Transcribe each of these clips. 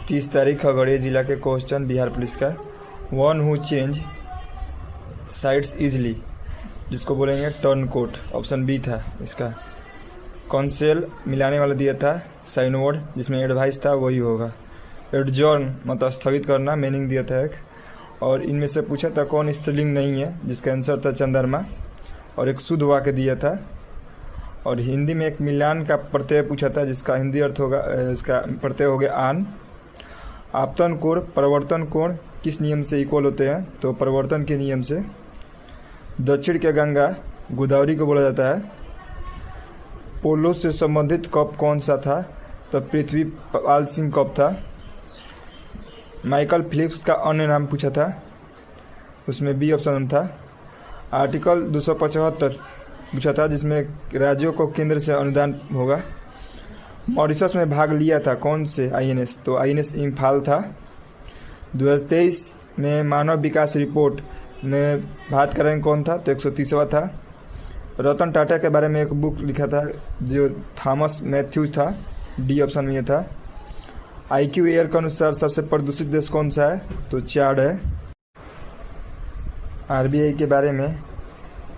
30 तारीख खगड़िया जिला के क्वेश्चन बिहार पुलिस का। One who change sides easily, जिसको बोलेंगे टर्न कोट, ऑप्शन बी था इसका। कॉन्सेल मिलाने वाला दिया था साइन वर्ड, जिसमें एडवाइस था वही होगा। एडजॉर्न मतलब स्थगित करना, मीनिंग दिया था एक। और इनमें से पूछा था कौन स्त्रीलिंग नहीं है, जिसका आंसर था चंद्रमा। और एक शुद्ध वाक्य दिया था। और हिंदी में एक मिलान का प्रत्यय पूछा था, जिसका हिंदी अर्थ होगा, इसका प्रत्यय हो गया आन। आपतन कोण परिवर्तन कोण किस नियम से इक्वल होते हैं, तो परिवर्तन के नियम से। दक्षिण के गंगा गोदावरी को बोला जाता है। पोलो से संबंधित कप कौन सा था, तो पृथ्वीपाल सिंह कप था। माइकल फिलिप्स का अन्य नाम पूछा था, उसमें बी ऑप्शन था। आर्टिकल 275 पूछा था, जिसमें राज्यों को केंद्र से अनुदान होगा। मॉरिशस में भाग लिया था कौन से आईएनएस, तो आईएनएस इम्फाल था। 2023 में मानव विकास रिपोर्ट में भारत का रैंक कौन था, तो 130वां था। रतन टाटा के बारे में एक बुक लिखा था जो थॉमस मैथ्यूज था, डी ऑप्शन में था। IQ एयर के अनुसार सबसे प्रदूषित देश कौन सा है, तो चाड है। RBI के बारे में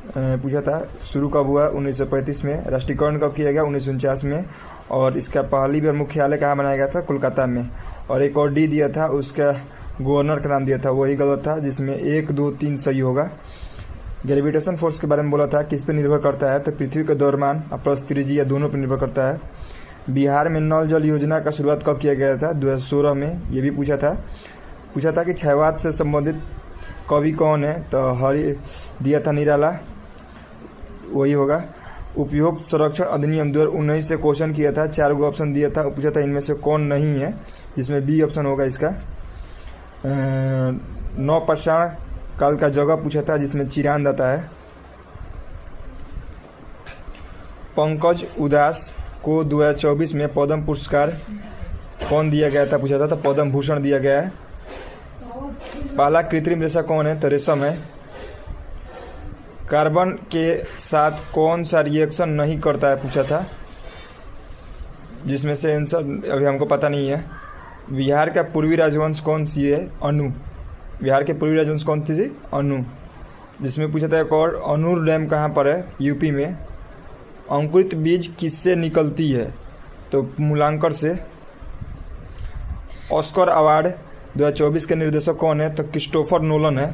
पूछा था, शुरू कब हुआ 1935 में। राष्ट्रीयकरण कब किया गया 1949 में। और इसका पहली बार मुख्यालय कहाँ बनाया गया था, कोलकाता में। और एक और डी दिया था, उसका गवर्नर का नाम दिया था, वही गलत था, जिसमें 1, 2, 3 सही होगा। ग्रेविटेशन फोर्स के बारे में बोला था, किस पे निर्भर करता है, तो पृथ्वी के द्रव्यमान प्लस त्रिज्या दोनों पर निर्भर करता है। बिहार में नल जल योजना का शुरुआत कब किया गया था, 2016 में। ये भी पूछा था कि क्षयवाद से संबंधित कवि कौन है, तो हरि दिया था निराला, वही होगा। उपयोग संरक्षण अधिनियम 2019 से क्वेश्चन किया था, 4 गो ऑप्शन दिया था, पूछा था इनमें से कौन नहीं है, जिसमें बी ऑप्शन होगा इसका। नवपाषाण काल का जगह पूछा था, जिसमें चिरांद आता है। पंकज उदास को 2024 में पद्म पुरस्कार कौन दिया गया था, पूछा था, तो पद्म भूषण दिया गया है। पहला कृत्रिम रेशा कौन है, तो रेशम है। कार्बन के साथ कौन सा रिएक्शन नहीं करता है, पूछा था, जिसमें से आंसर अभी हमको पता नहीं है। बिहार का पूर्वी राजवंश कौन सी है, अनु। बिहार के पूर्वी राजवंश कौन थी, अनु। जिसमें पूछा था एक और, अनूर डैम कहाँ पर है, यूपी में। अंकुरित बीज किससे निकलती है, तो मूलांकर से। ऑस्कर अवार्ड 2024 के निर्देशक कौन है, तो क्रिस्टोफर नोलन है।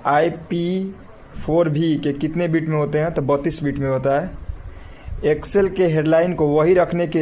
IP4V के कितने बिट में होते हैं, तो 32 बिट में होता है। एक्सेल के हेडलाइन को वही रखने के